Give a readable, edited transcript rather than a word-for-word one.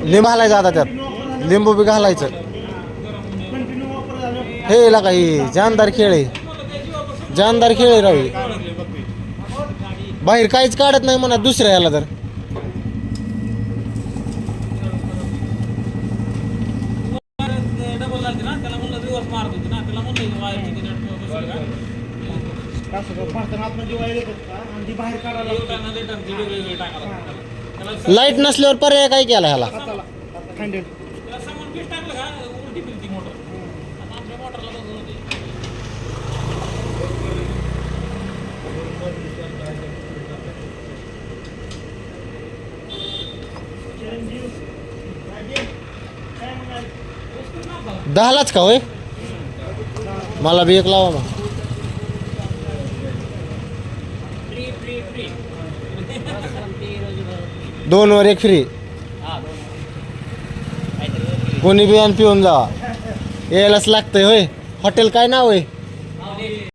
लिंब घालायचं आता त्यात, लिंबू बी घालायचं. हे ला काही जानदार खेळ आहे, जानदार खेळ आहे रावी. बाहेर काहीच काढत नाही म्हणा दुसऱ्या याला तर. लाईट नसल्यावर पर्याय काय केला ह्याला? दहालाच का होय? मला बी एक लावा मग. दोन वर एक फ्री. कोणी बी आणि पिऊन जावा, यायलाच लागतंय होय. हॉटेल काय नाव आहे?